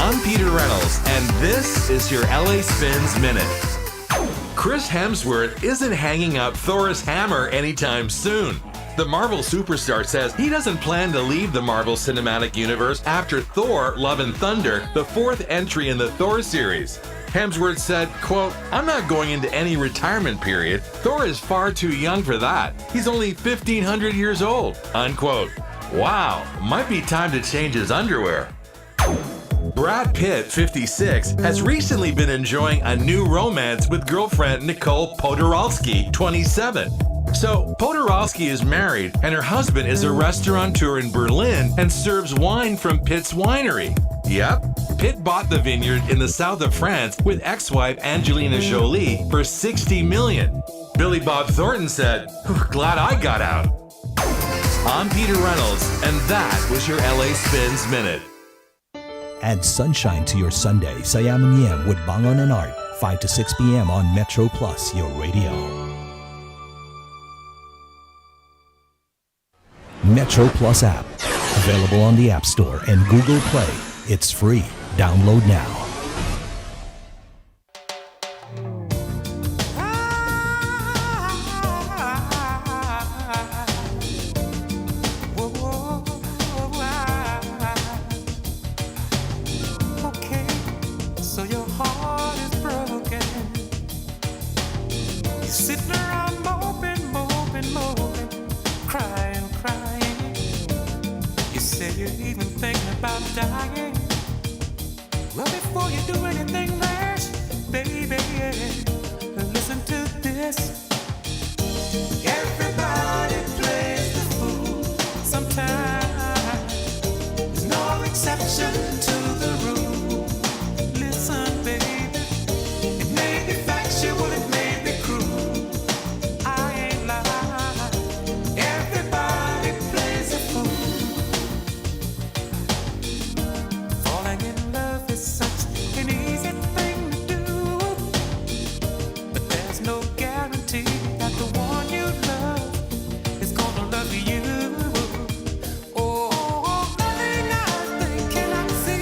I'm Peter Reynolds, and this is your LA Spins Minute. Chris Hemsworth isn't hanging up Thor's hammer anytime soon. The Marvel superstar says he doesn't plan to leave the Marvel Cinematic Universe after Thor: Love and Thunder, the fourth entry in the Thor series. Hemsworth said, quote, "I'm not going into any retirement period. Thor is far too young for that. He's only 1,500 years old," unquote. Wow, might be time to change his underwear. Brad Pitt, 56, has recently been enjoying a new romance with girlfriend Nicole Podorowski, 27. So, Podorowski is married, and her husband is a restaurateur in Berlin and serves wine from Pitt's winery. Yep, Pitt bought the vineyard in the south of France with ex-wife Angelina Jolie for $60 million. Billy Bob Thornton said, "Glad I got out." I'm Peter Reynolds, and that was your LA Spins Minute. Add sunshine to your Sunday. Sayaman Yam with Bangon and Art, 5 to 6 p.m. on Metro Plus, your radio. Metro Plus app. Available on the App Store and Google Play. It's free. Download now. Okay, so your heart is broken. You're sitting around moping, crying. You say you're even thinking about dying. Well, before you do anything rash, baby, listen to this. Everybody plays the fool sometimes. There's no exception to the rule. Listen, baby, it may be factual, it may be cruel. I ain't lying. Everybody plays a fool. Falling in love is such an easy thing to do, but there's no guarantee that the one you love is gonna love you. Oh, nothing I think cannot see.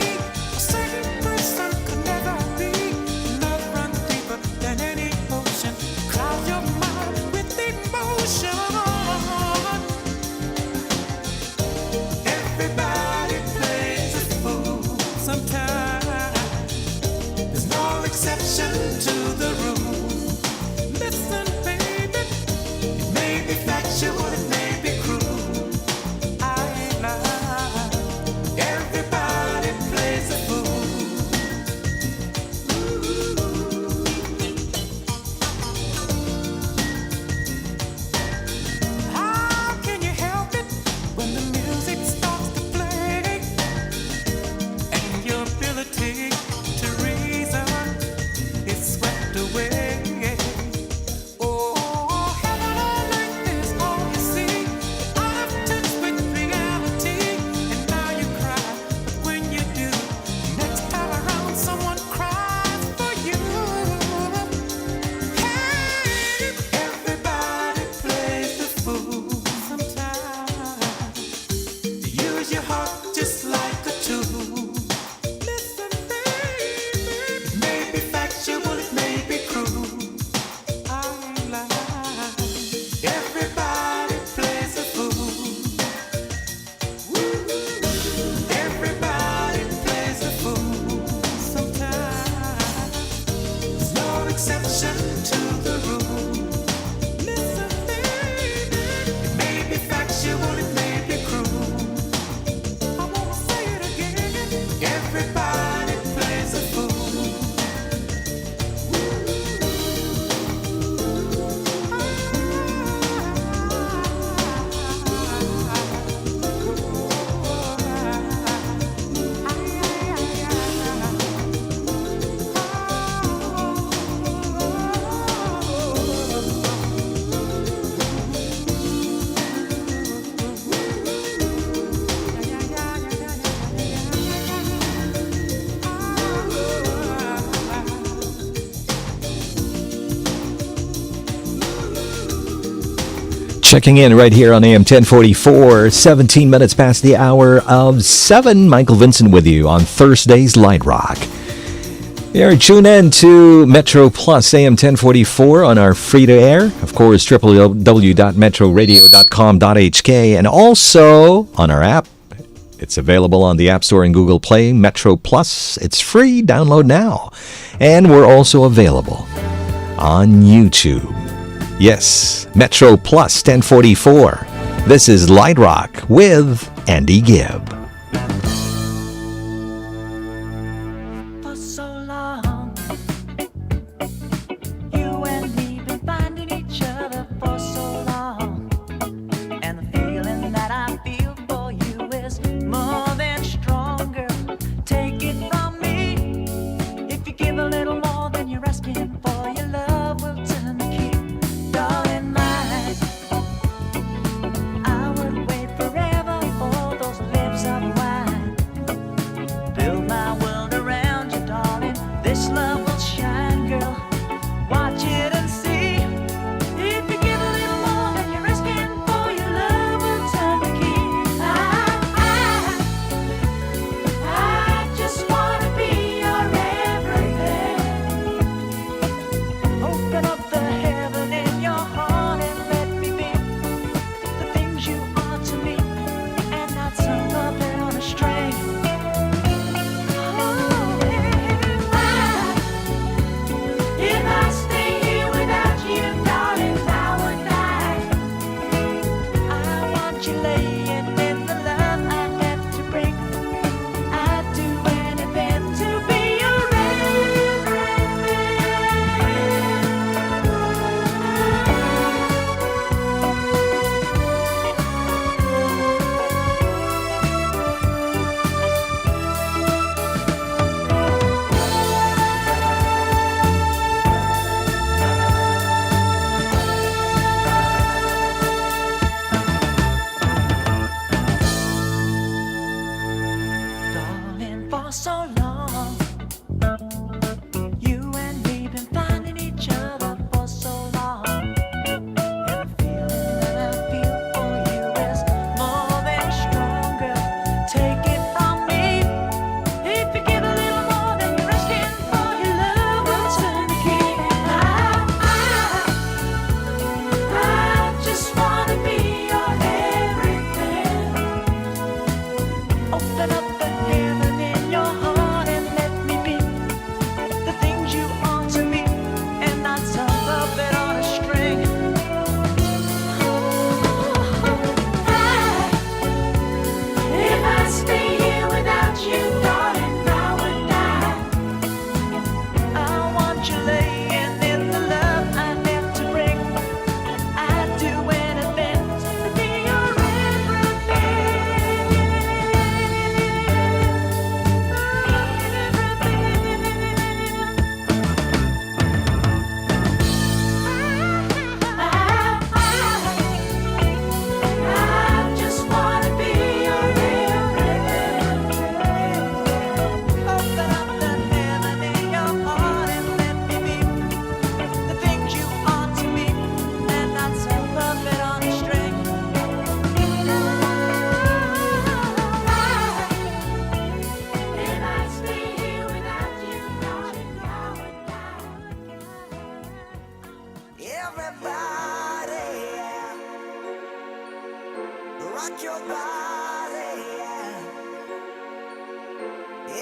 Checking in right here on AM 1044, 17 minutes past the hour of 7. Michael Vincent with you on Thursday's Light Rock. You're tuned in to Metro Plus AM 1044 on our free-to-air, of course, www.metroradio.com.hk, and also on our app. It's available on the App Store and Google Play, Metro Plus. It's free. Download now. And we're also available on YouTube. Yes, Metro Plus 1044. This is Light Rock with Andy Gibb. For so long, you and me been finding each other for so long, and the feeling that I feel for you is more than stronger. Take it from me, if you give a little more than you're asking for, your love will turn the key. Darling mine, I would wait forever for those lips of wine. Build my world around you, darling. This love will shine, girl. Watch it and see. If you give a little more than you're asking for, your love will turn the key. I just wanna be your everything. Open up the heaven in your heart and let me be the things you are to me, and not some puppet on a string. If I stay here without you, darling, I would die. I want you laying in the love I have to bring. I'd do anything to be your darling. For so long, you and me been finding each other for so long, and the feeling that I feel for you is more than stronger. Take it from me, if you give a little more than you're asking for, your love will turn the key. I just wanna be your everything. Open up the heaven in your heart and let me be the things you are to me, and not some puppet on a string. If I stay here without you, darling, I would die. I want you laying in the love I have to bring. I'd do anything to be your I just wanna be your everything. Open up the heaven in your heart and let me be the things you are to me, and not some puppet on a string. If I stay here without you, darling, I would die. Everybody, yeah. Rock your body, yeah.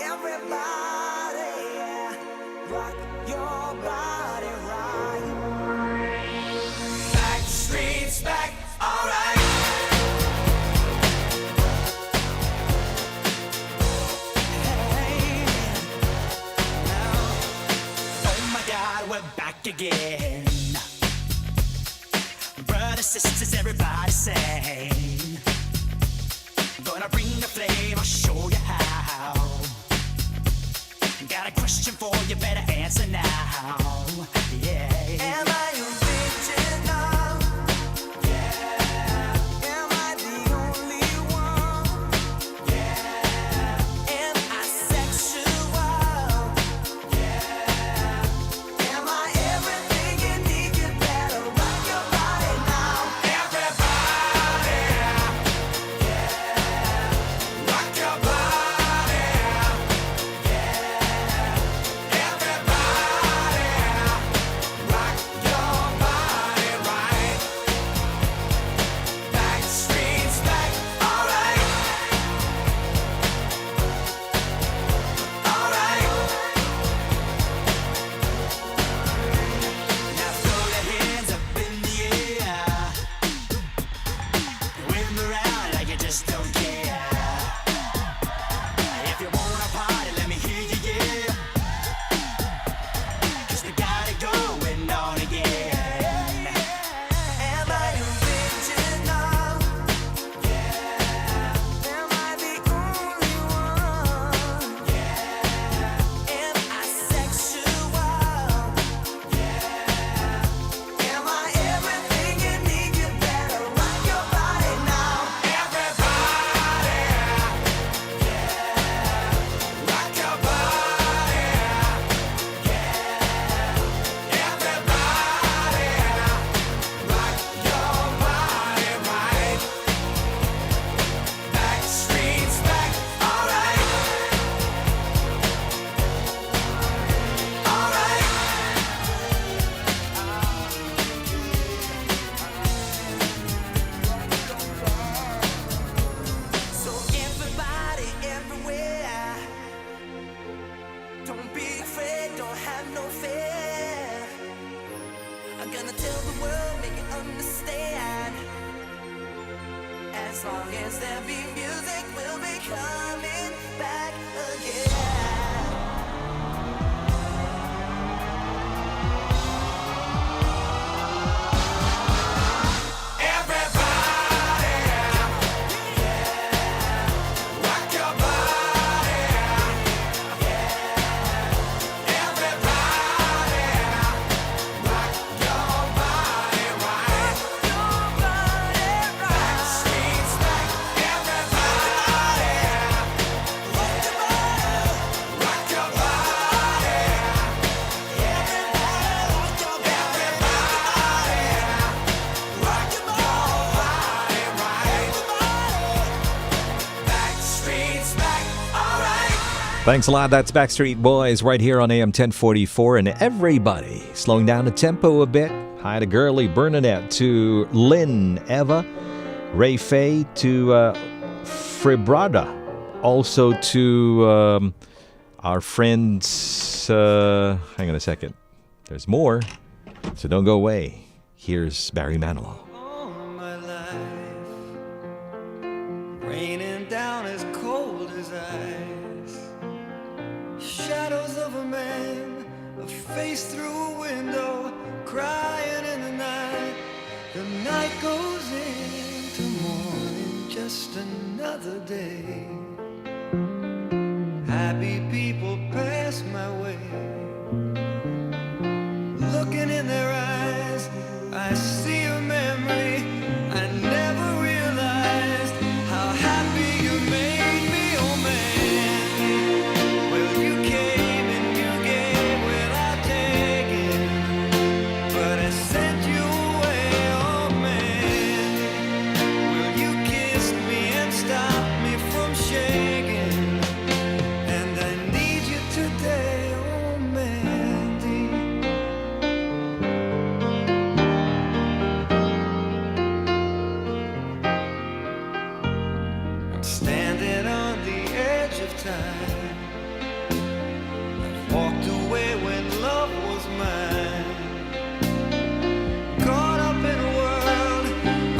Everybody, yeah. Rock your body right. Back streets back, alright. Hey, now, oh my God, we're back again. Brothers, sisters, everybody sing. Gonna bring the flame, I'll show you how. Got a question for you, better answer now. Yeah. Am I original? Yeah. Am I the only one? Yeah. Am I sexual? Yeah. Am I everything you need? You better rock your body now. Everybody. Thanks a lot. That's Backstreet Boys right here on AM 1044. And everybody slowing down the tempo a bit. Hi to Girly Bernadette, to Lynn, Eva, Ray Faye, to Fribrada. Also to our friends. Hang on a second. There's more. So don't go away. Here's Barry Manilow. All my life, raining down as cold as ice. Shadows of a man, a face through a window, crying in the night. The night goes into morning, just another day. Happy people pass my way. Looking in their eyes, I see a memory. I never realized how happy you made me, oh man. Well, you came and you gave without taking, but I sent you away, oh man. Well, you kissed me and stopped me from shaking, and I need you today, oh Mandy. I'm standing on the edge of time. I've walked away when love was mine. Caught up in a world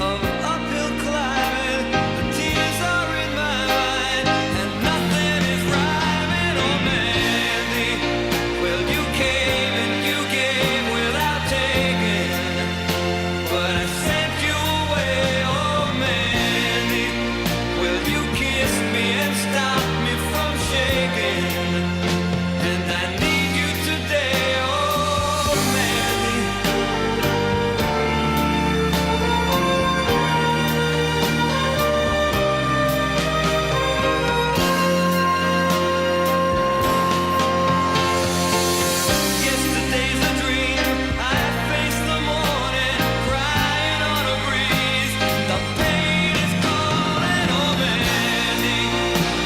of uphill climbing. The tears are in my mind, and nothing is rhyming, oh Mandy. Well, you came and you gave without taking, but I sent you away, oh Mandy. Well, you kissed me and stopped me from shaking, and I need you today, oh Mandy. Yesterday's a dream. I face the morning, crying on a breeze. The pain is calling, oh Mandy.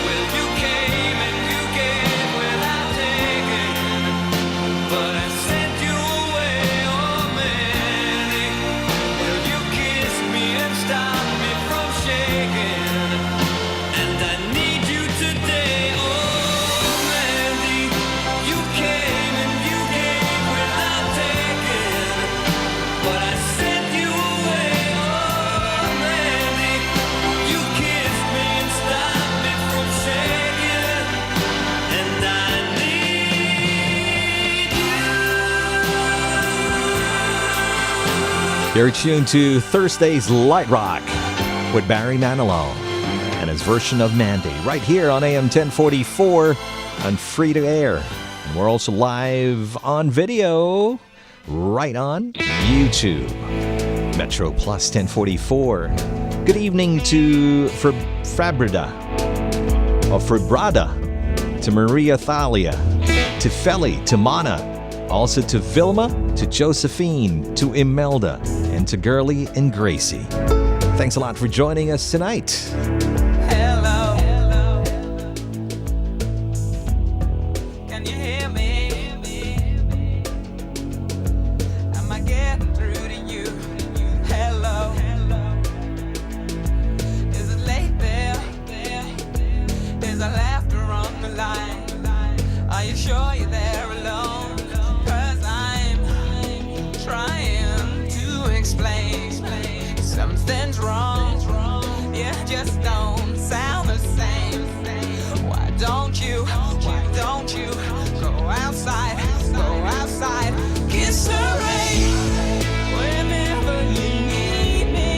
Well, you came and you gave without taking, but I sent you away, oh Mandy. Well, you kissed me and stopped me from shaking, and I need you today, oh Mandy. You came and you gave without taking, but I sent you away, oh Mandy. You kissed me and stopped me from shaking, and I need you. You're tuned to Thursday's Light Rock with Barry Manilow and his version of Mandy right here on AM 1044 on free to air. And we're also live on video right on YouTube. Metro Plus 1044. Good evening to Fribrada, to Maria Thalia, to Feli, to Mana, also to Vilma, to Josephine, to Imelda, and to Girly and Gracie. Thanks a lot for joining us tonight. Hello. Can you hear me? Am I getting through to you? Hello. Is it late there? Is there laughter on the line? Are you sure you're there alone? 'Cause I'm trying to explain something's wrong. You just don't sound the same. Why don't you go outside, kiss the rain whenever you need me,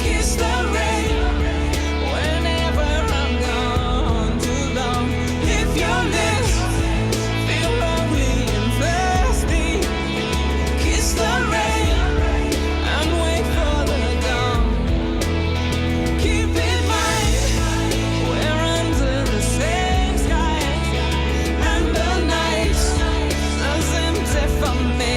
kiss the rain whenever I'm gone too long. If your lips feel lonely and thirsty, kiss the rain and wait for the dawn. Keep in mind we're under the same sky, and the night is empty for me.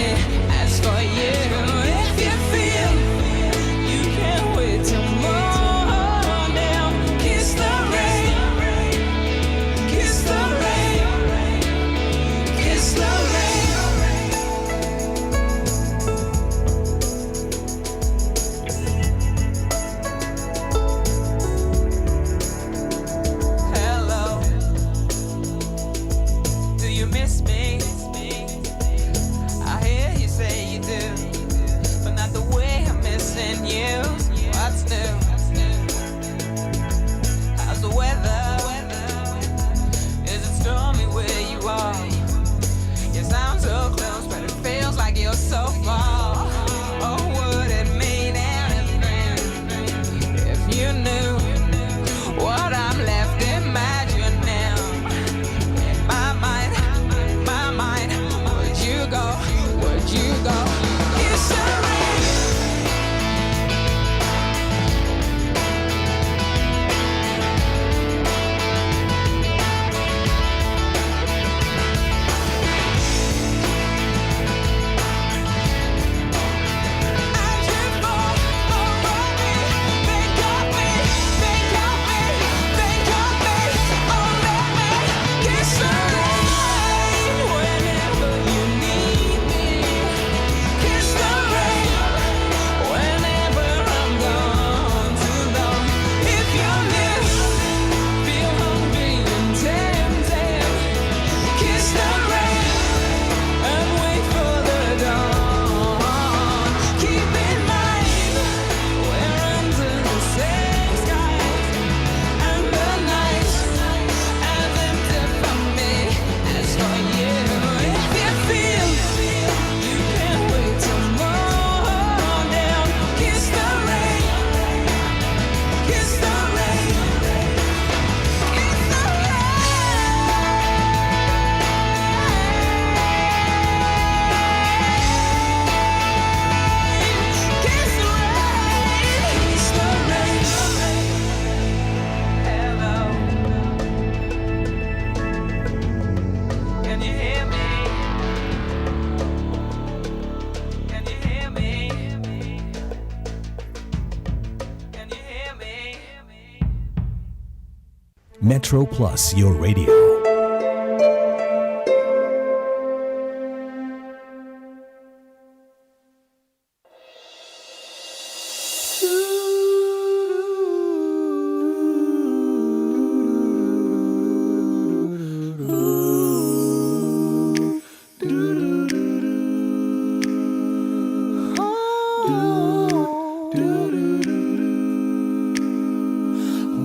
Metro Plus, your radio.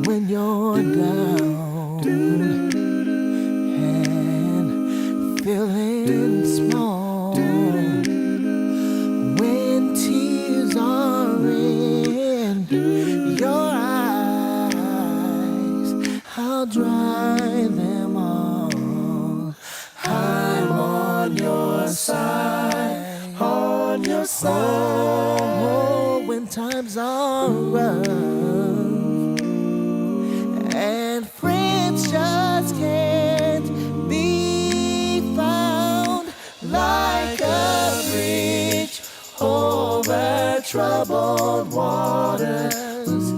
When you're down and feeling small, when tears are in your eyes, I'll dry them all. I'm on your side, on your side. Oh, when times are rough and friends just can't be found, like a bridge over troubled waters,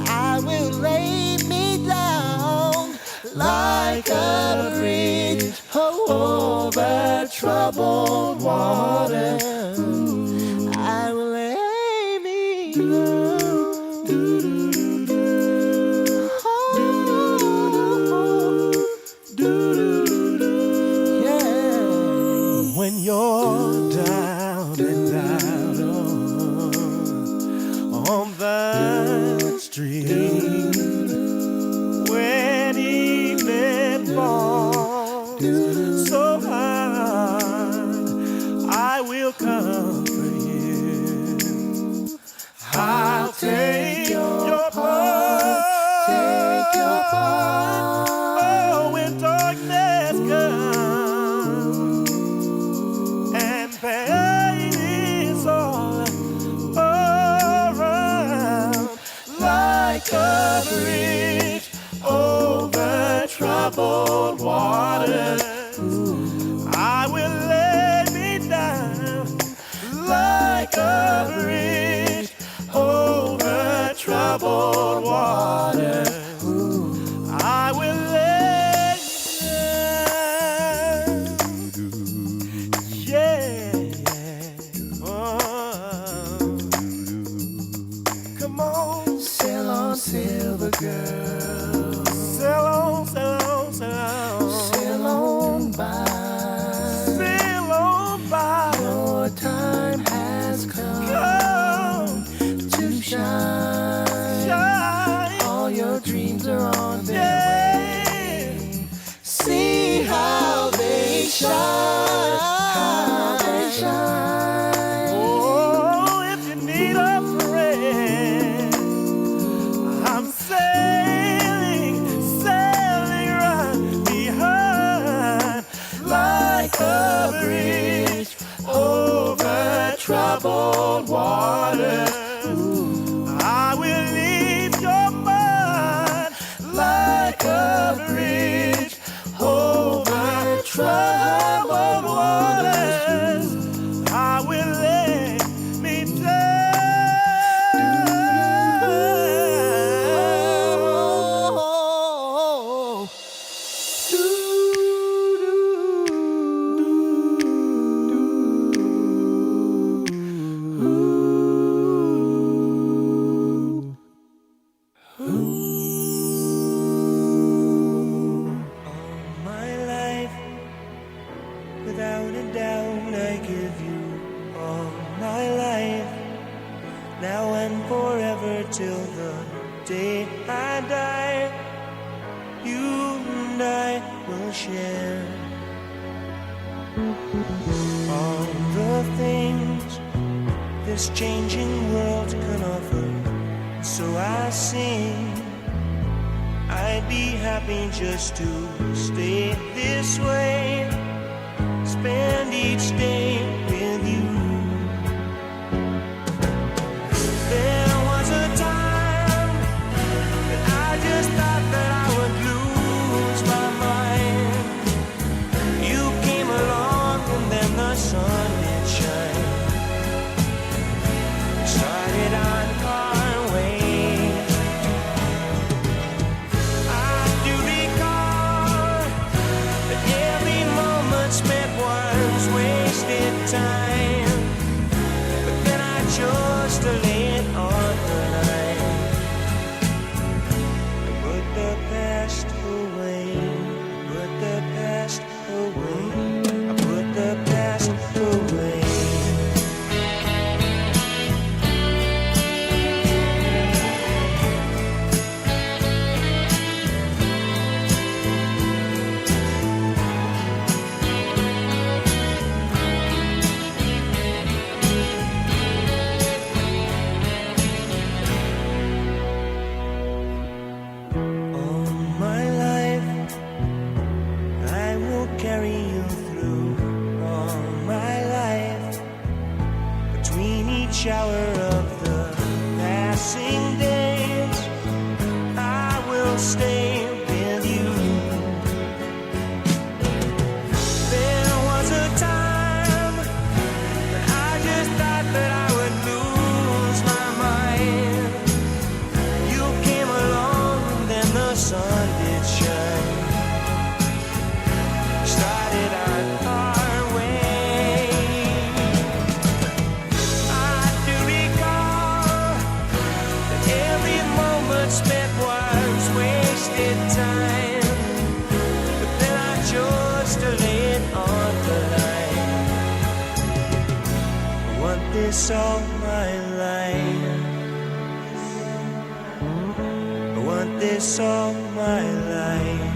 I will lay me down like a bridge over troubled waters. I will lay me down. When you're down and out on the street, when evening falls so hard, I will come for you. I'll take your part. Take your part. Oh, when darkness comes and pain is all around, like a bridge over troubled waters, I will lay me down like a bridge over troubled waters. I will lay me down. Yeah. Come on, sail on, silver girl. Sail on, sail on, sail on. Sail on by. Sail on by. Your time has come to shine. Shine. All your dreams are on their way. See how they shine. How they shine. Oh, if you need a friend, I'm sailing, sailing right behind, like a bridge over troubled waters. I will leave your mind like a bridge over troubled waters. I will lay me down. My life, without a doubt, I give you all my life, now and forever till the day I die. You and I will share all the things this changing world can offer. So I sing, I'd be happy just to stay this way, spend each day with you. There was a time that I just thought that I would lose my mind. You came along and then the sun did shine. Started on our way. I do time. But then I chose to lay it on the line. I put the past away. Put the past away. I put the past away. All my life, I will carry you through. All my life, between each hour of the passing days, I will stay with you. There was a time that I just thought that I would lose my mind. You came along, then the sun did shine. Started our way. I do recall that every moment spent was wasted time. But then I chose to lay it on the line. I want this all my life. I want this all my life.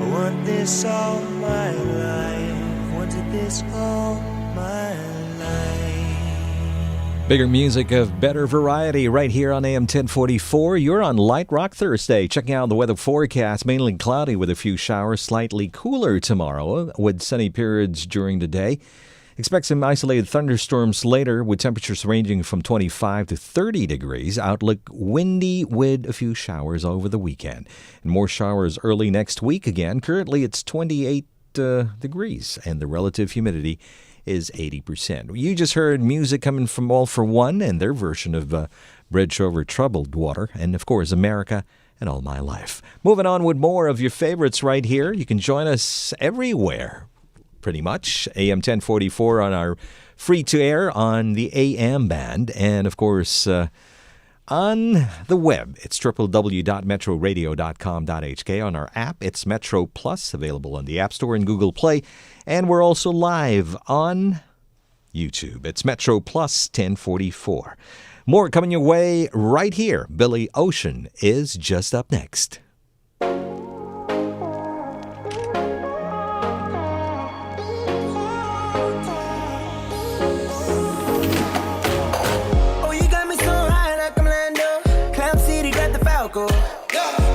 I want this all my life. Wanted this all my life. Bigger music of better variety right here on AM 1044. You're on LiteRock Thursday. Checking out the weather forecast. Mainly cloudy with a few showers. Slightly cooler tomorrow with sunny periods during the day. Expect some isolated thunderstorms later with temperatures ranging from 25 to 30 degrees. Outlook windy with a few showers over the weekend. And more showers early next week again. Currently it's 28 degrees and the relative humidity is 80%. You just heard music coming from All for One and their version of Bridge Over Troubled Water. And of course, America and All My Life. Moving on with more of your favorites right here. You can join us everywhere. Pretty much. AM 1044 on our free-to-air on the AM band. And, of course, on the web, it's www.metroradio.com.hk. On our app, it's Metro Plus, available on the App Store and Google Play. And we're also live on YouTube. It's Metro Plus 1044. More coming your way right here. Billy Ocean is just up next. Oh, you got me so high like I'm Lando. Cloud City got the Falco.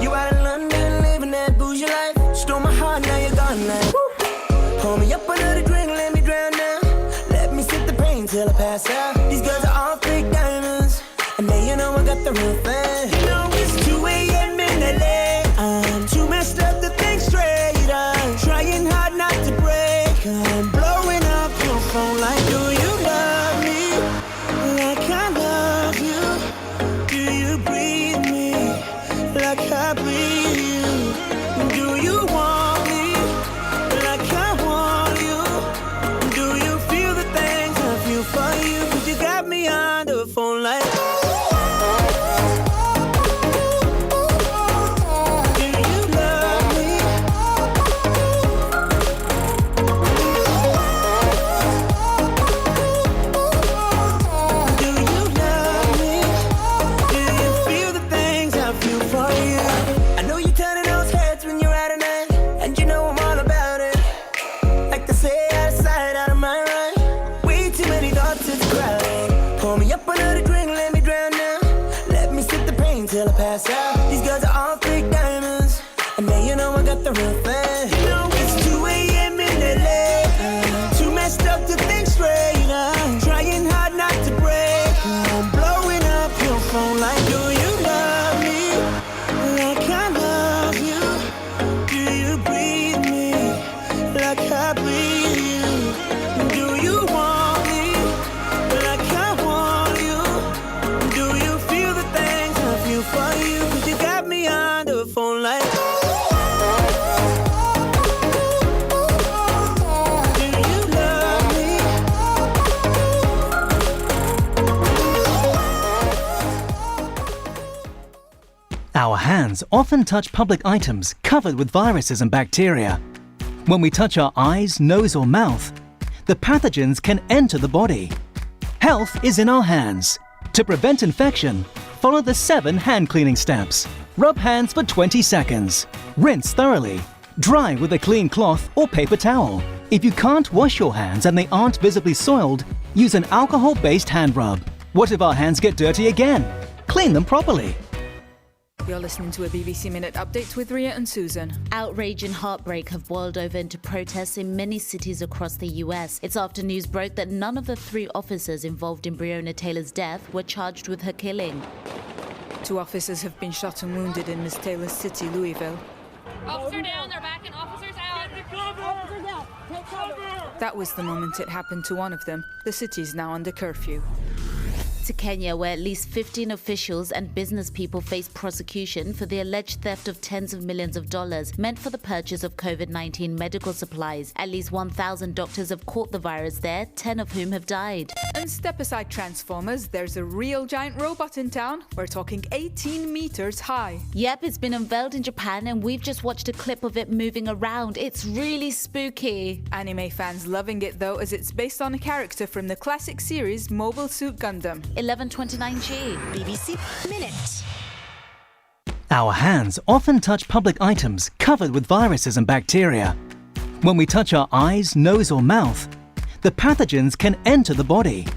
You out in London, living that bougie life. Stole my heart, now you're gone like. Hold me up under the drink, let me drown now. Let me sip the pain till I pass out. These girls are all fake diamonds, and now you know I got the real thing. You know it's 2 a.m. in LA. I'm too messed up to think straight. I'm trying hard not to break. I'm blowing up your phone like, do you love me like I love you? Do you breathe me like I breathe you? Do you want me like I want you? Do you feel the things I feel for you? 'Cause you Our hands often touch public items covered with viruses and bacteria. When we touch our eyes, nose or mouth, the pathogens can enter the body. Health is in our hands. To prevent infection, follow the 7 hand cleaning steps. Rub hands for 20 seconds. Rinse thoroughly. Dry with a clean cloth or paper towel. If you can't wash your hands and they aren't visibly soiled, use an alcohol-based hand rub. What if our hands get dirty again? Clean them properly. You're listening to a BBC Minute update with Ria and Susan. Outrage and heartbreak have boiled over into protests in many cities across the US. It's after news broke that none of the 3 officers involved in Breonna Taylor's death were charged with her killing. 2 officers have been shot and wounded in Miss Taylor's city, Louisville. Officer down, they're backing officers out. Officer down, take cover. That was the moment it happened to one of them. The city's now under curfew. To Kenya, where at least 15 officials and business people face prosecution for the alleged theft of tens of millions of dollars meant for the purchase of COVID-19 medical supplies. At least 1,000 doctors have caught the virus there, 10 of whom have died. And step aside Transformers, there's a real giant robot in town. We're talking 18 meters high. Yep, it's been unveiled in Japan and we've just watched a clip of it moving around. It's really spooky. Anime fans loving it though, as it's based on a character from the classic series Mobile Suit Gundam. 1129G. BBC Minute. Our hands often touch public items covered with viruses and bacteria. When we touch our eyes, nose or mouth, the pathogens can enter the body.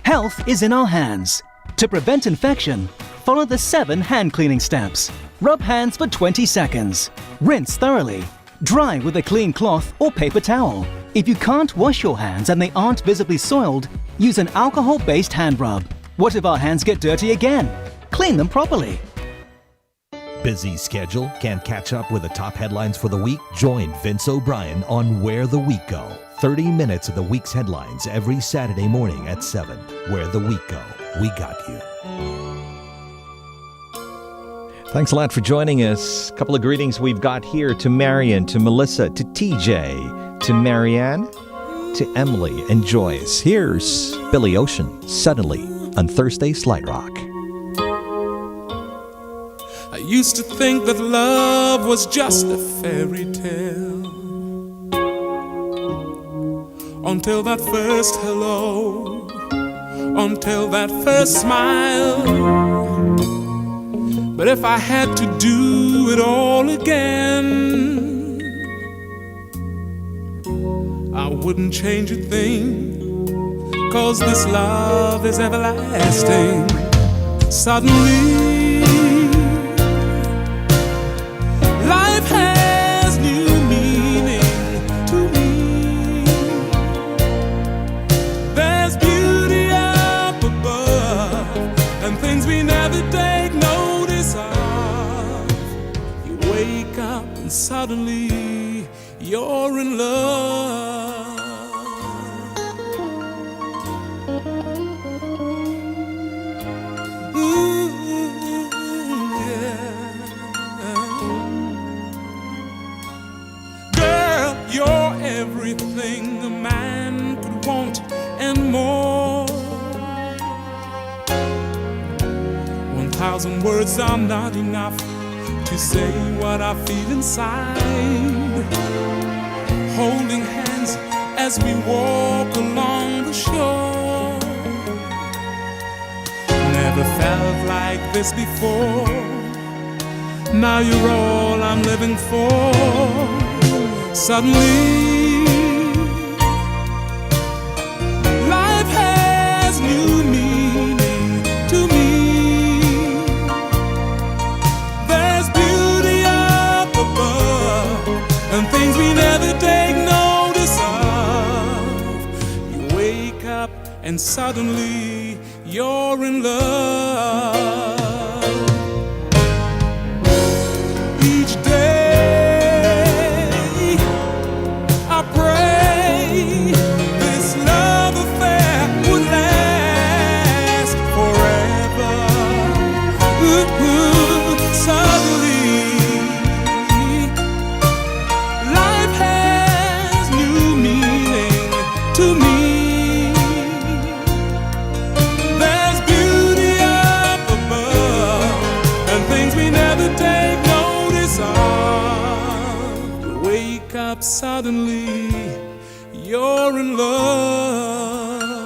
Health is in our hands. To prevent infection, follow the 7 hand cleaning steps. Rub hands for 20 seconds. Rinse thoroughly. Dry with a clean cloth or paper towel. If you can't wash your hands and they aren't visibly soiled, use an alcohol-based hand rub. What if our hands get dirty again? Clean them properly. Busy schedule? Can't catch up with the top headlines for the week? Join Vince O'Brien on Where the Week Go. 30 minutes of the week's headlines every Saturday morning at 7. Where the Week Go. We got you. Thanks a lot for joining us. A couple of greetings we've got here to Marion, to Melissa, to TJ, to Marianne, to Emily and Joyce. Here's Billy Ocean, Suddenly, on Thursday's LiteRock. I used to think that love was just a fairy tale, until that first hello, until that first smile. But if I had to do it all again, I wouldn't change a thing, 'cause this love is everlasting. Suddenly, life has new meaning to me. There's beauty up above and things we never take notice of. You wake up and suddenly you're in love. You're everything a man could want and more. 1,000 words are not enough to say what I feel inside. Holding hands as we walk along the shore. Never felt like this before. Now you're all I'm living for. Suddenly, life has new meaning to me. There's beauty up above and things we never take notice of. You wake up and suddenly you're in love. Each day this love affair would last forever. Suddenly, life has new meaning to me. There's beauty up above up suddenly, you're in love.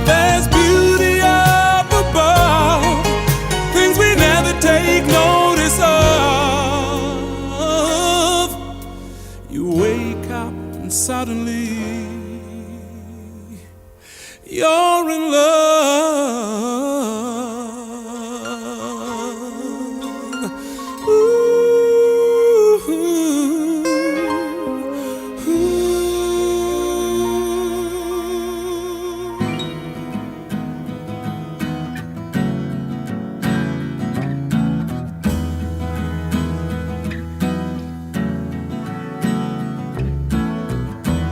There's beauty up above, things we never take notice of. You wake up and suddenly you're in love.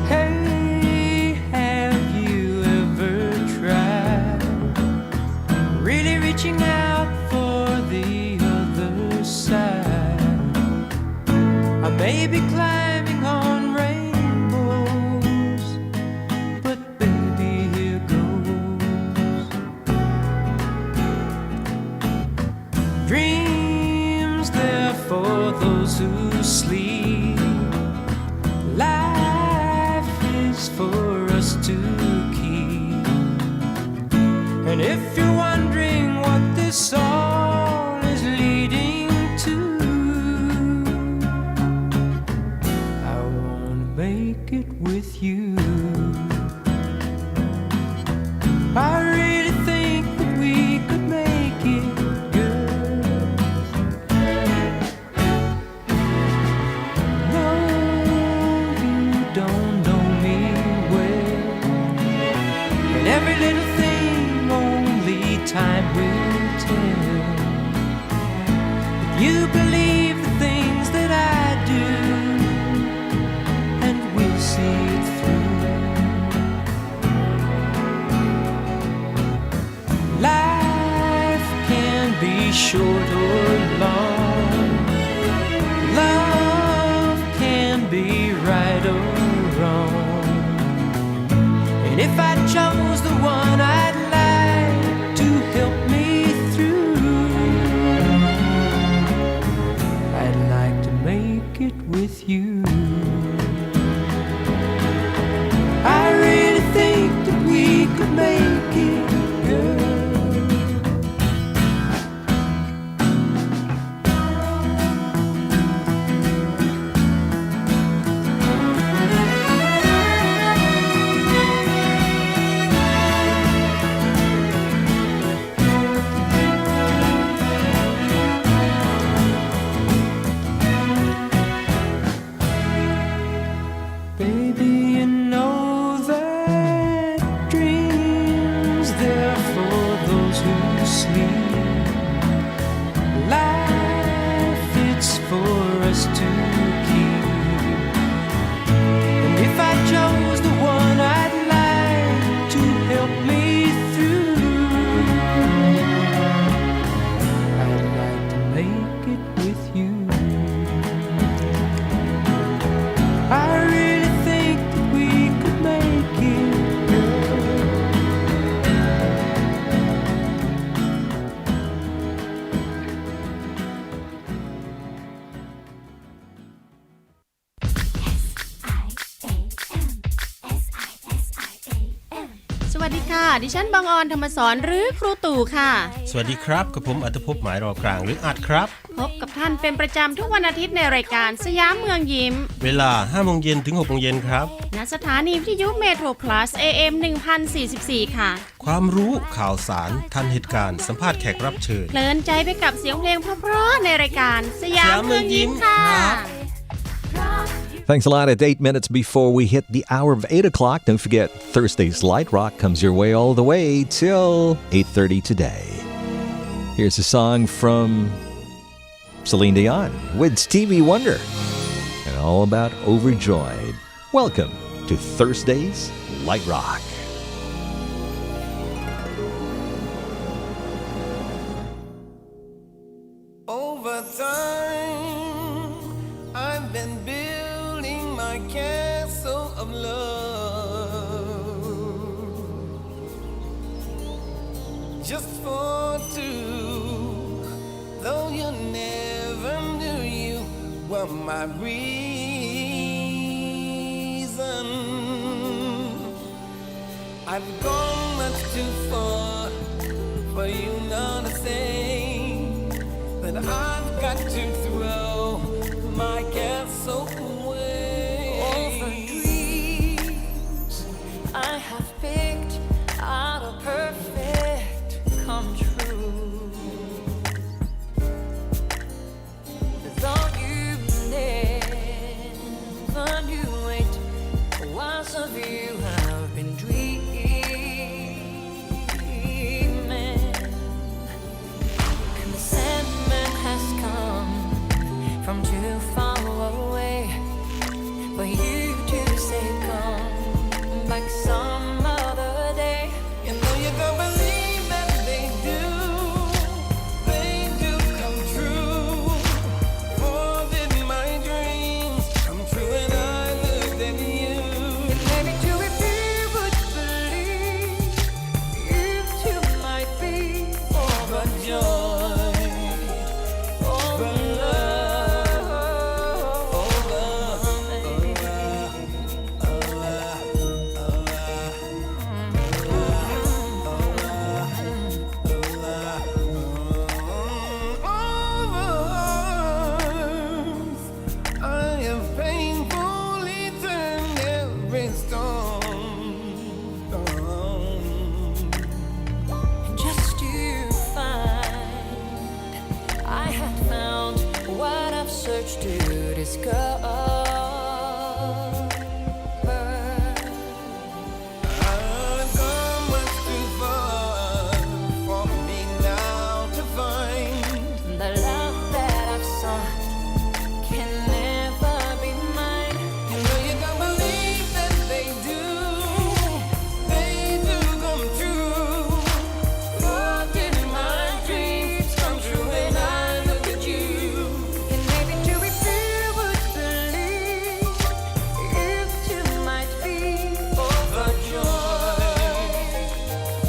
Hey, have you ever tried really reaching out for the other side? I may be climbing on rainbows, but baby, here goes. Dreams, they're for those who sleep. Life is for us to keep. And if you're wondering what this song is leading to, I wanna make it with you. I really think that we could make it, girl. No, you don't know me well, and every little thing only time will tell. If you believe the things that I do, and we'll see it through. Life can be short or long. Love can be right or wrong. And if I chose the one I'd like to help me through, I'd like to make it with you. I really think that we could make it, girl. Baby, you know that dreams, they're for those who sleep. Life, it's for us to keep. And if I chose the one I'd like to help me through, I'd like to make it with you. I really think that we could make it, girl. SIAM สวัสดีค่ะ ดิฉันบางออนธรรมสอนหรือครูตู่ค่ะ สวัสดีครับกับผมอัตภพหมายรอกลางหรืออัดครับ พบกับท่านเป็นประจำทุกวันอาทิตย์ในรายการสยามเมืองยิ้ม เวลา 5 โมงเย็นถึง 6 โมงเย็นครับ ณ สถานีวิทยุเมโทรพลัส AM 1044 ค่ะ ความรู้ข่าวสารทันเหตุการณ์สัมภาษณ์แขกรับเชิญ เพลินใจไปกับเสียงเพลงเพราะๆในรายการสยามเมืองยิ้มค่ะ Thanks a lot. At 8 minutes before we hit the hour of 8 o'clock, don't forget Thursday's Light Rock comes your way all the way till 8:30 today. Here's a song from Celine Dion with Stevie Wonder and all about Overjoyed. Welcome to Thursday's Light Rock. Over time, I've been building my castle of love just for two. Though you never knew you were my reason, I've gone much too far for you not to say that I've got to throw my castle away. Over dreams I have picked out a perfect come true. Though you never knew it was of you I've been dreaming. And the Sandman has come from too far away for you to say come back some other day. You know you don't believe that they do come true. For did my dreams come true when I looked at you? And maybe too if you would believe, you too might be overjoyed, over love, I have painfully turned every stone. just to find I had found what I've searched to discover. I've gone much too far for me now to find The love that I've sought can never be mine. You know you don't believe that they do come true. For did my dreams come true when I look at you? And maybe too if you would believe, you too might be Overjoyed,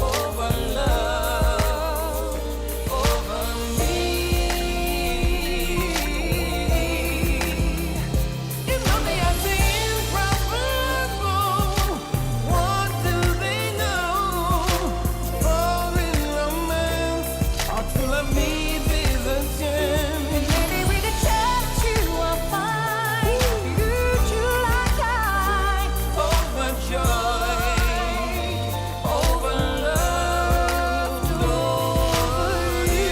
over love, over me. You know they are the improbable. What do they know? Fall in romance, or true love needs is a chance. And maybe with a chance you will find you too like I. Overjoyed, over love, over you.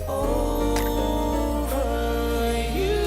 Over you.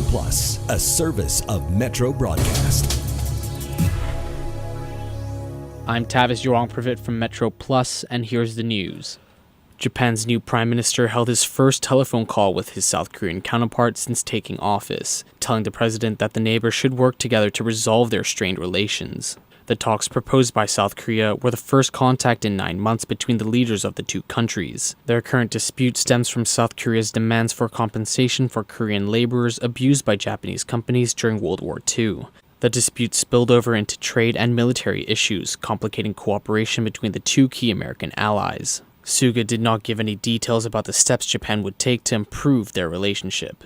Plus, a service of Metro Broadcast. I'm Tavis Yorong-Privet from Metro Plus, and here's the news. Japan's new prime minister held his first telephone call with his South Korean counterpart since taking office, telling the president that the neighbors should work together to resolve their strained relations. The talks proposed by South Korea were the first contact in 9 months between the leaders of the two countries. Their current dispute stems from South Korea's demands for compensation for Korean laborers abused by Japanese companies during World War II. The dispute spilled over into trade and military issues, complicating cooperation between the two key American allies. Suga did not give any details about the steps Japan would take to improve their relationship.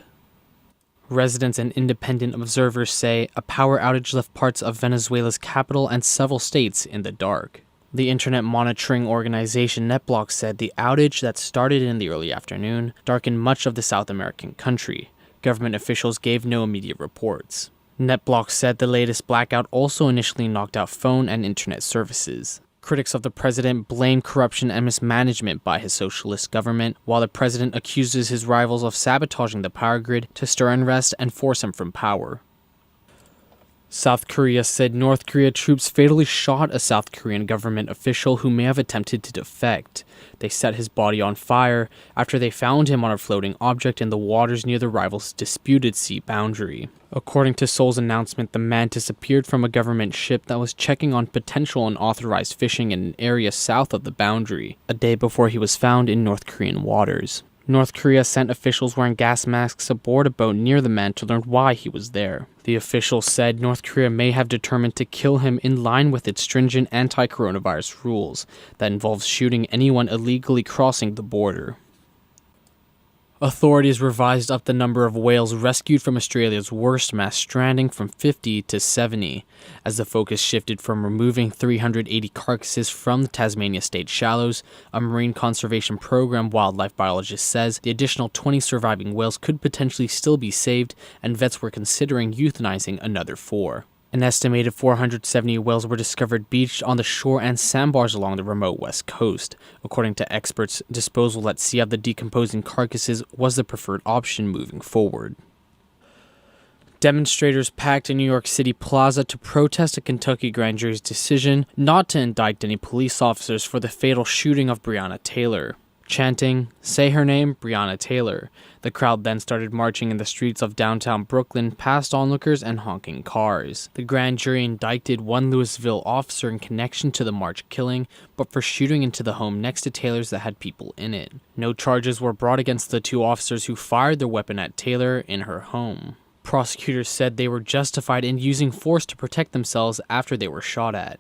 Residents and independent observers say a power outage left parts of Venezuela's capital and several states in the dark. The internet monitoring organization NetBlock said the outage that started in the early afternoon darkened much of the South American country. Government officials gave no immediate reports. NetBlock said the latest blackout also initially knocked out phone and internet services. Critics of the president blame corruption and mismanagement by his socialist government, while the president accuses his rivals of sabotaging the power grid to stir unrest and force him from power. South Korea said North Korea troops fatally shot a South Korean government official who may have attempted to defect. They set his body on fire after they found him on a floating object in the waters near the rivals' disputed sea boundary. According to Seoul's announcement, the man disappeared from a government ship that was checking on potential unauthorized fishing in an area south of the boundary, a day before he was found in North Korean waters. North Korea sent officials wearing gas masks aboard a boat near the man to learn why he was there. The officials said North Korea may have determined to kill him in line with its stringent anti-coronavirus rules that involves shooting anyone illegally crossing the border. Authorities revised up the number of whales rescued from Australia's worst mass stranding from 50 to 70, as the focus shifted from removing 380 carcasses from the Tasmania State Shallows. A marine conservation program wildlife biologist says the additional 20 surviving whales could potentially still be saved, and vets were considering euthanizing another 4. An estimated 470 whales were discovered beached on the shore and sandbars along the remote west coast. According to experts, disposal at sea of the decomposing carcasses was the preferred option moving forward. Demonstrators packed a New York City plaza to protest a Kentucky grand jury's decision not to indict any police officers for the fatal shooting of Breonna Taylor. Chanting, "Say her name, Breonna Taylor." The crowd then started marching in the streets of downtown Brooklyn past onlookers and honking cars. The grand jury indicted one Louisville officer in connection to the March killing, but for shooting into the home next to Taylor's that had people in it. No charges were brought against the 2 officers who fired their weapon at Taylor in her home. Prosecutors said they were justified in using force to protect themselves after they were shot at.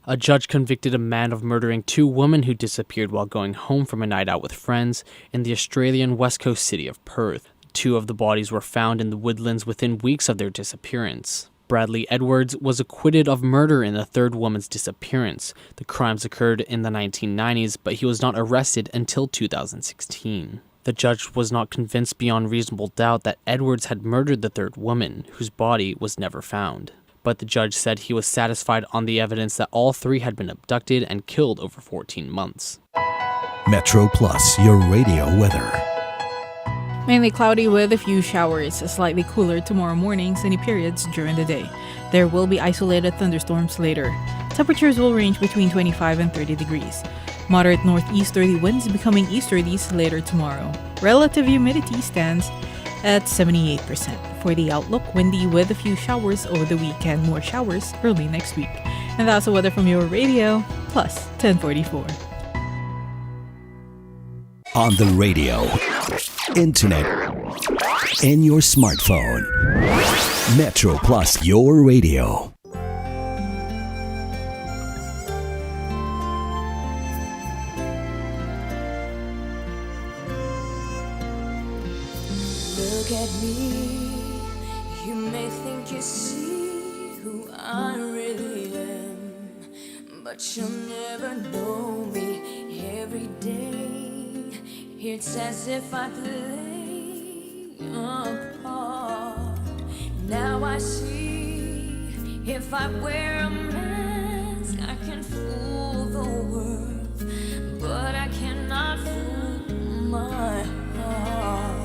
A judge convicted a man of murdering 2 women who disappeared while going home from a night out with friends in the Australian west coast city of Perth. 2 of the bodies were found in the woodlands within weeks of their disappearance. Bradley Edwards was acquitted of murder in the 3rd woman's disappearance. The crimes occurred in the 1990s, but he was not arrested until 2016. The judge was not convinced beyond reasonable doubt that Edwards had murdered the 3rd woman, whose body was never found. But the judge said he was satisfied on the evidence that all 3 had been abducted and killed over 14 months. Metro Plus, your radio weather. Mainly cloudy with a few showers, slightly cooler tomorrow morning, sunny periods during the day. There will be isolated thunderstorms later. Temperatures will range between 25 and 30 degrees. Moderate northeasterly winds becoming easterlies later tomorrow. Relative humidity stands at 78%. For the outlook, windy with a few showers over the weekend, more showers early next week. And that's the weather from your radio, plus 1044. On the radio, internet, and your smartphone. Metro Plus, your radio. Look at me, you may think you see who I really am, but you'll never know me every day. It's as if I play a part. Now I see, if I wear a mask, I can fool the world, but I cannot fool my heart.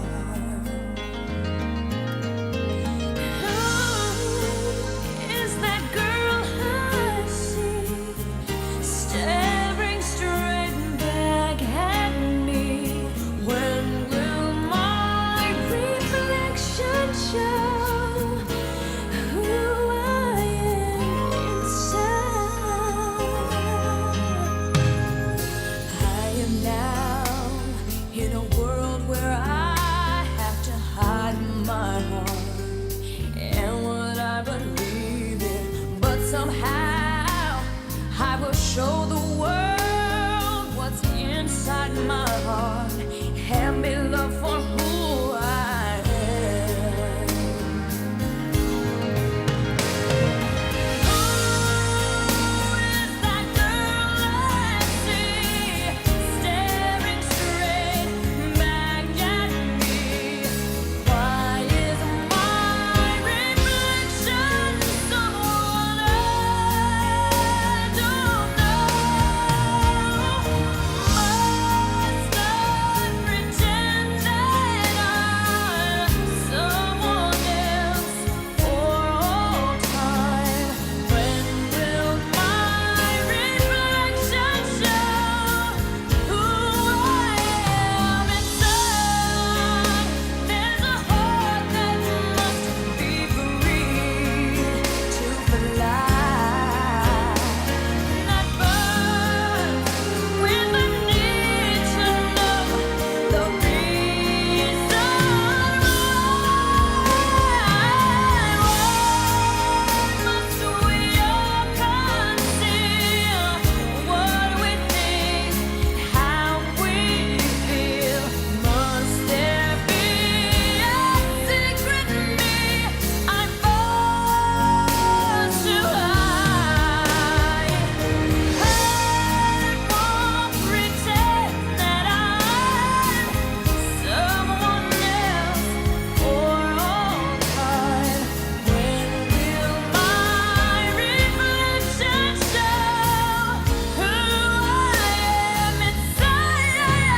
show the world what's inside my heart. Hand me love for who I am. Who is that girl I see staring straight back at me? Why is my reflection someone I don't know? Must I pretend that I'm someone else for all time? When will my reflection show who I am inside? There's a heart that must be free to fly, not burn with the need to know the reason why. Must we all conceal what we think, how we feel? Must there be a secret me I'm forced to hide? I won't pretend that I'm someone else for all time. When will my reflection show who I am inside?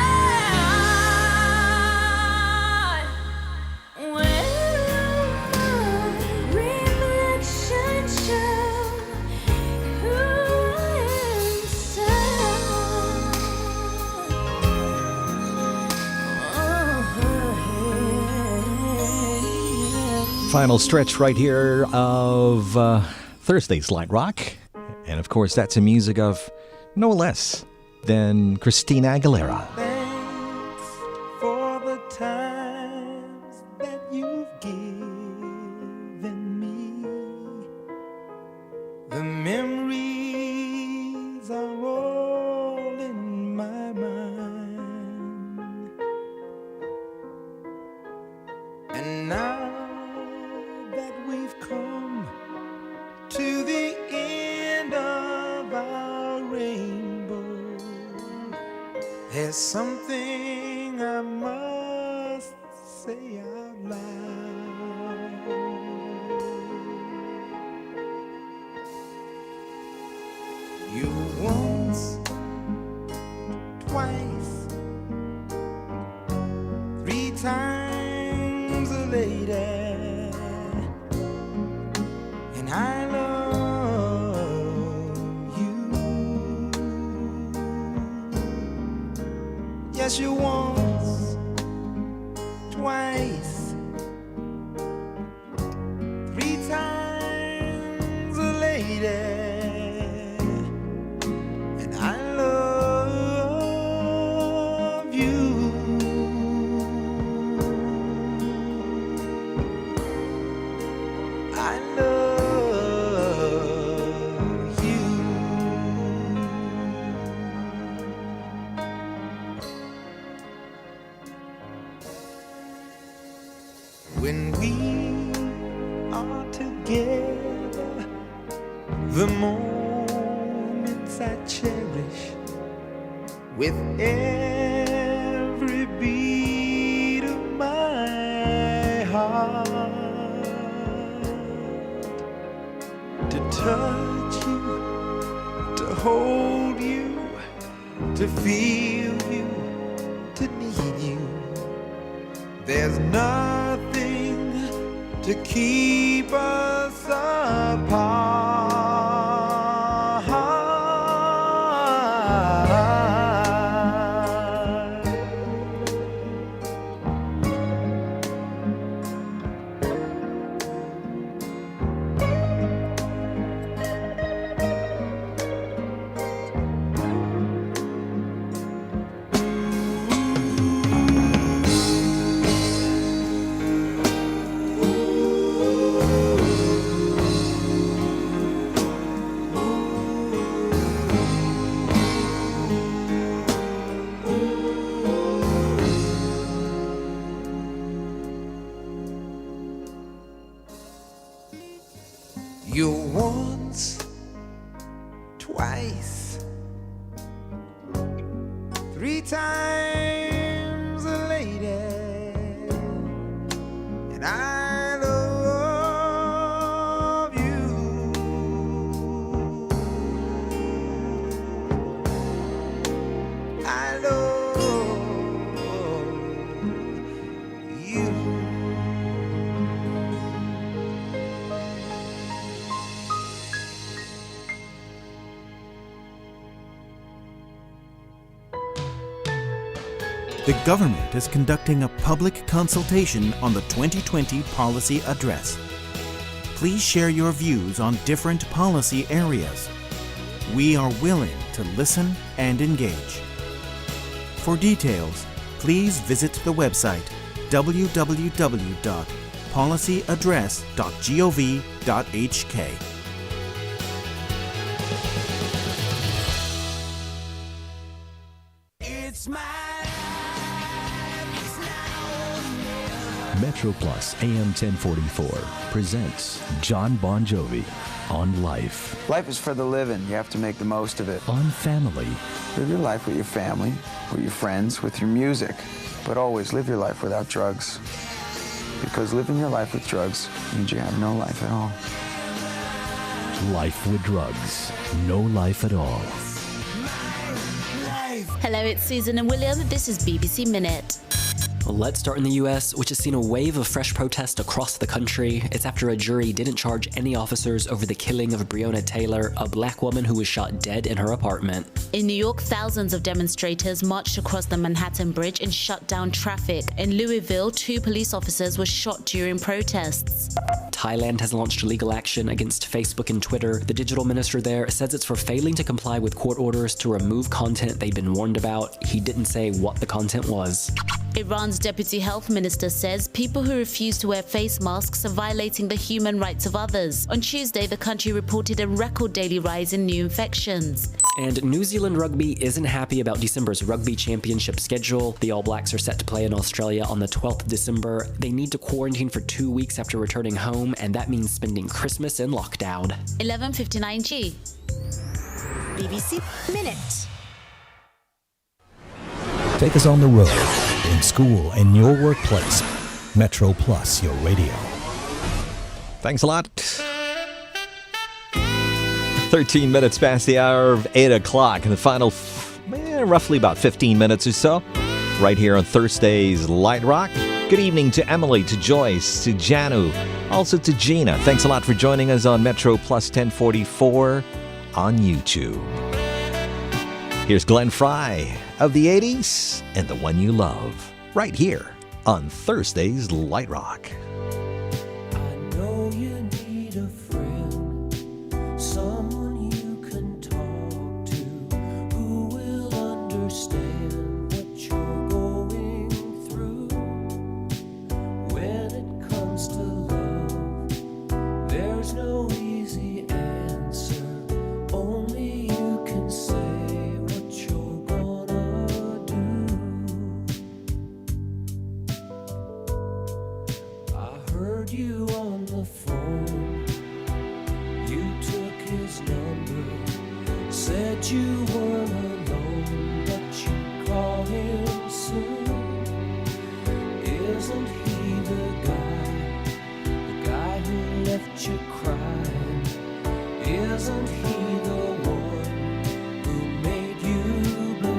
When reflection show who I am inside. Final stretch right here of Thursday's Light Rock. And of course, that's a music of no less than Christina Aguilera. Thanks for the times that you've given me. The memories are all in my mind. And now that we've come to the end of our rainbow, there's something I must say out loud. You once, twice, three times a lady, and I love you. Yes, you once, twice, three times a lady, and I love you. I love you. When we are together, the moments I cherish with every beat of my heart. To touch you, to hold you, to feel you, to need you. There's nothing to keep us apart. twice, 3 times a lady, and I love you. I love you. The government is conducting a public consultation on the 2020 Policy Address. Please share your views on different policy areas. We are willing to listen and engage. For details, please visit the website www.policyaddress.gov.hk. It's my Metro Plus AM 1044 presents John Bon Jovi on Life. Life is for the living. You have to make the most of it. On Family. Live your life with your family, with your friends, with your music. But always live your life without drugs. Because living your life with drugs means you have no life at all. Life with drugs. No life at all. Hello, it's Susan and William. This is BBC Minute. Let's start in the US, which has seen a wave of fresh protest across the country. It's after a jury didn't charge any officers over the killing of Breonna Taylor, a black woman who was shot dead in her apartment. In New York, thousands of demonstrators marched across the Manhattan Bridge and shut down traffic. In Louisville, 2 police officers were shot during protests. Thailand has launched legal action against Facebook and Twitter. The digital minister there says it's for failing to comply with court orders to remove content they've been warned about. He didn't say what the content was. Iran's deputy health minister says people who refuse to wear face masks are violating the human rights of others. On Tuesday, the country reported a record daily rise in new infections. And New Zealand Rugby isn't happy about December's rugby championship schedule. The All Blacks are set to play in Australia on the 12th of December. They need to quarantine for 2 weeks after returning home, and that means spending Christmas in lockdown. 11:59 BBC Minute. Take us on the road, in school, in your workplace. Metro Plus, your radio. Thanks a lot. 13 minutes past the hour of 8 o'clock, and the final roughly about 15 minutes or so, right here on Thursday's Light Rock. Good evening to Emily, to Joyce, to Janu, also to Gina. Thanks a lot for joining us on Metro Plus 1044 on YouTube. Here's Glenn Fry of the 80s and The One You Love, right here on Thursday's Light Rock. know you need a friend, someone you can talk to, who will understand what you're going through. When it comes to love, there's no easy answer, only you can say what you're gonna do. I heard you on the phone, you took his number, said you weren't alone, but you'd call him soon. Isn't he the guy who left you crying? Isn't he the one who made you blue?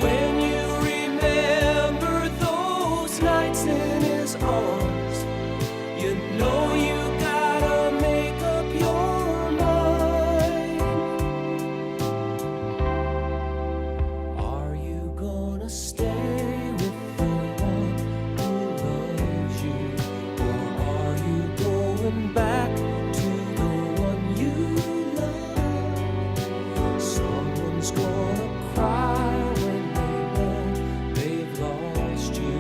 When you remember those nights in his arms, you know you gotta make up your mind. Are you gonna stay with the one who loves you, or are you going back to the one you love? Someone's gonna cry when they know they've lost you.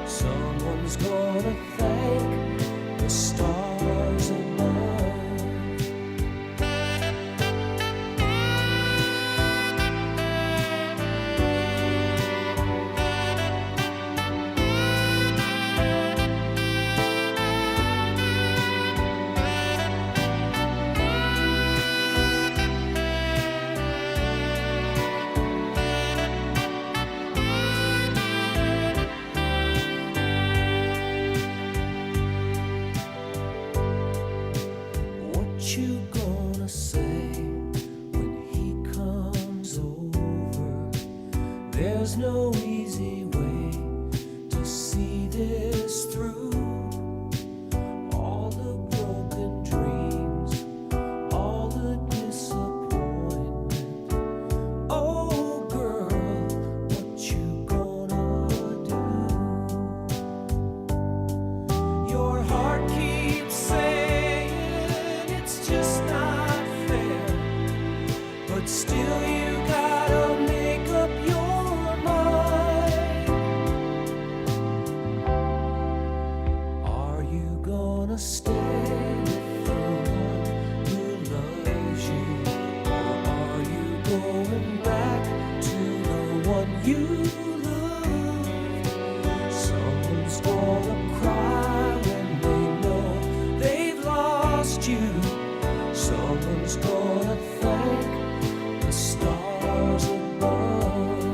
Someone's gonna thank the There's no easy way to see this through. All the broken dreams, all the disappointment. Oh girl, what you gonna do? Your heart keeps saying it's just not fair, but still you gotta make up your mind. Are you gonna stay with the one who loves you, or are you going back to the one you loved? Someone's gonna cry when they know they've lost you. Someone's gonna thank the stars above.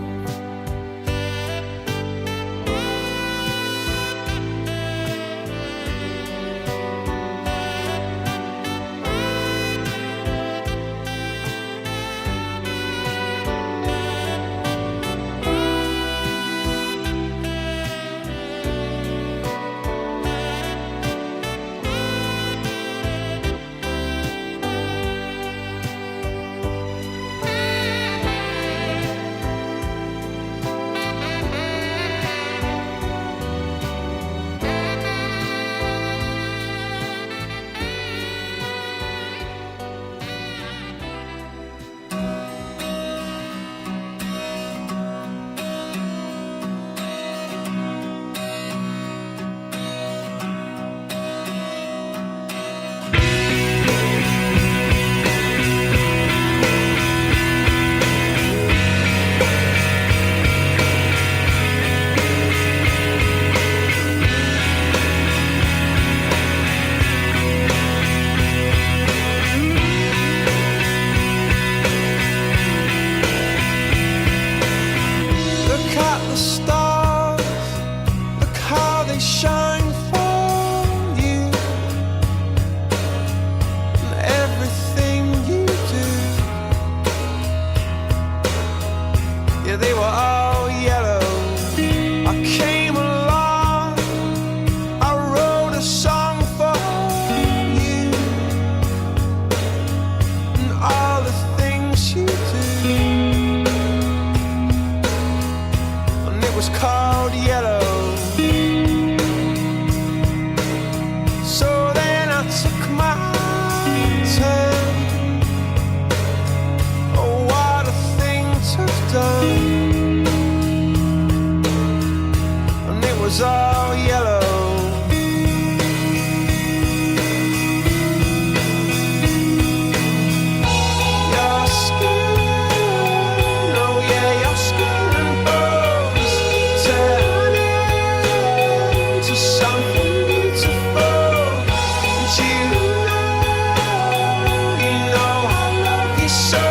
Look at the stars, look how they shine for you, and everything you do. Yeah, they were all yellow. I came along, I wrote a song for you, and all the things you do. And it was called yellow. So then I took my turn. Oh, what a thing to have done. And it was all yellow. Your skin, oh yeah, your skin and bones turn into something beautiful. And you know I love you so.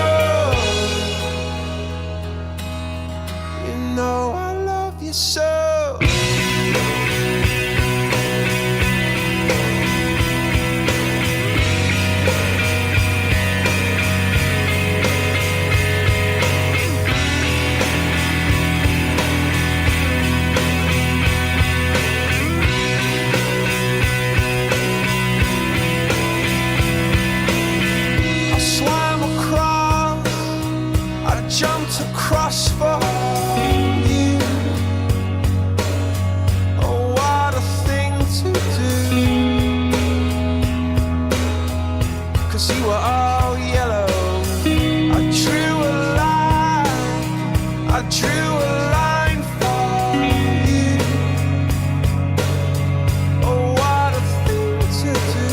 You know I love you so. I swam across, I jumped across for you. Oh, what a thing to do. 'Cause you were all yellow. I drew a line, I drew a line for you. Oh, what a thing to do.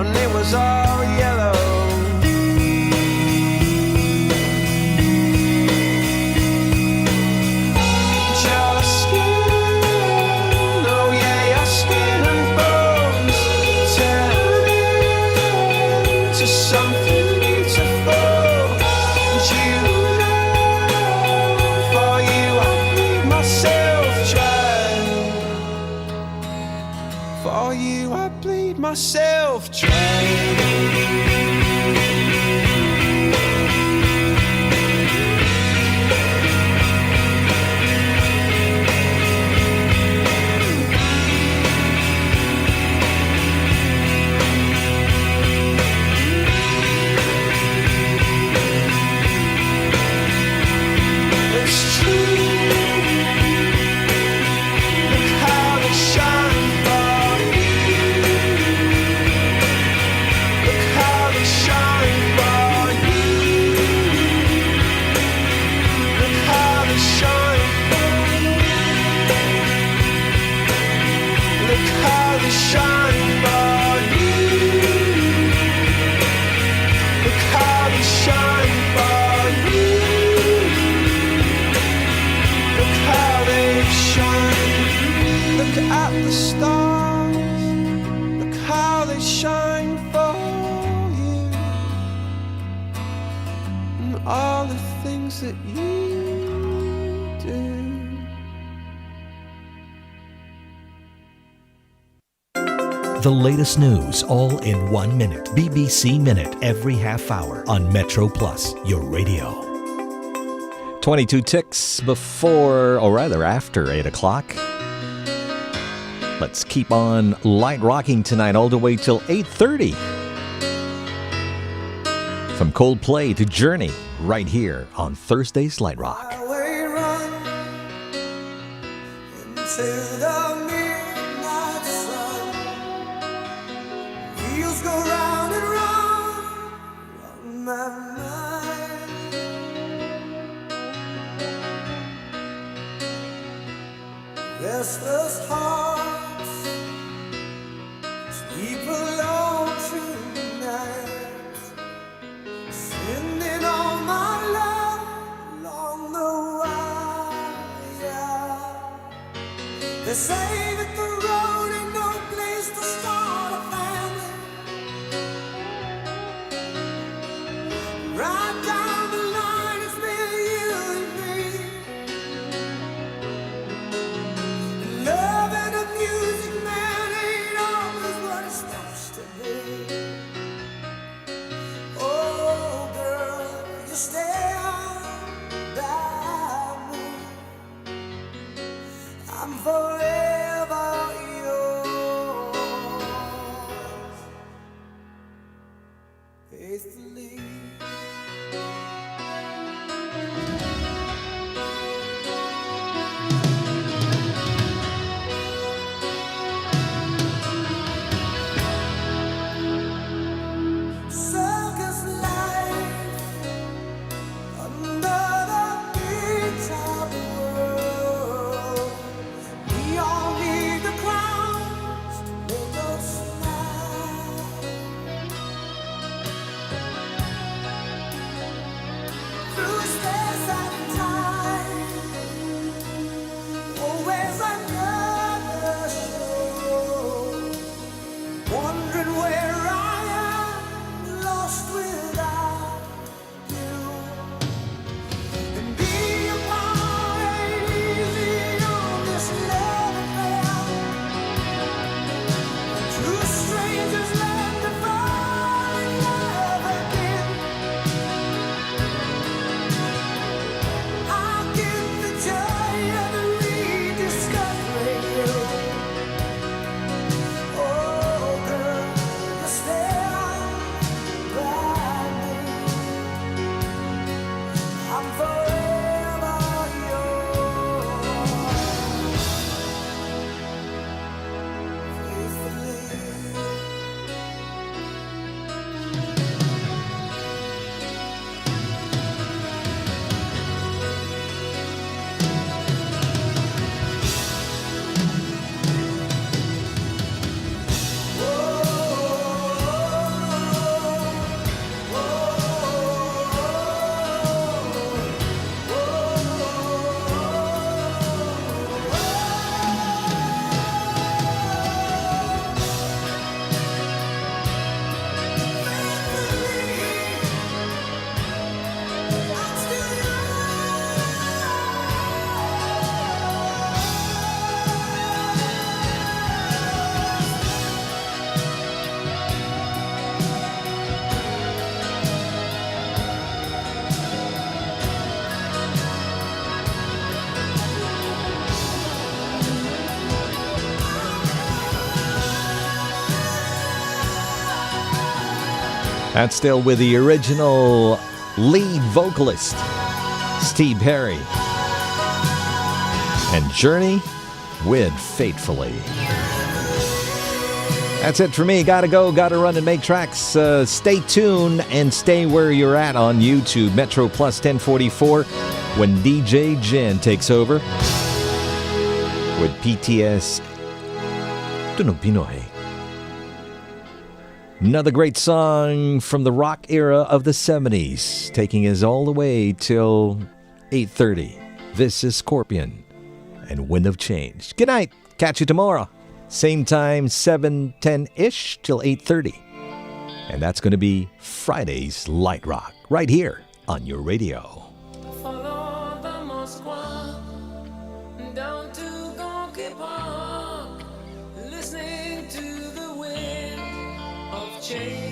And it was all yellow. Your skin, oh yeah, your skin and bones turn into something beautiful. And you know, for you I bleed myself dry. For you I bleed myself dry. they shine for you. Look how they shine for you. Look how they shine. Look at the stars. Look how they shine for you. And all the things that you do. The latest news all in 1 minute. BBC Minute every half hour on Metro Plus, your radio. 22 ticks before, or rather after 8 o'clock. Let's keep on light rocking tonight all the way till 8:30. From Coldplay to Journey, right here on Thursday's Light Rock. Highway run into the midnight sun. Wheels go round and round on my mind. Restless hearts sleep alone tonight. Sending all my love along the wire. They say that the road ain't no place to start a family. Right down the line, it's been you and me. Love and the music, man, ain't always what it's supposed to be. Oh, girl, you stay by me. I'm forever yours, faithfully. Circus life under the big top world. We all need the clowns to make us smile. Through space and time, always another show. Wondering where I am, lost without you. And being apart ain't easy on this love affair. Two strangers learn to fall in love again. I'll give the joy of rediscovering you. Oh, girl, you stay by me. I'm forever yours, faithfully. That's still with the original lead vocalist, Steve Perry. And Journey with Faithfully. That's it for me. Gotta go, gotta run and make tracks. Stay tuned and stay where you're at on YouTube. Metro Plus 1044 when DJ Jen takes over with PTS Tunog Pinoy. Another great song from the rock era of the 70s, taking us all the way till 8:30. This is Scorpion and Wind of Change. Good night. Catch you tomorrow. Same time, 7:10-ish till 8:30. And that's going to be Friday's Light Rock, right here on your radio. Follow the Moskwa down to Gonky Park, listening to the wind of change.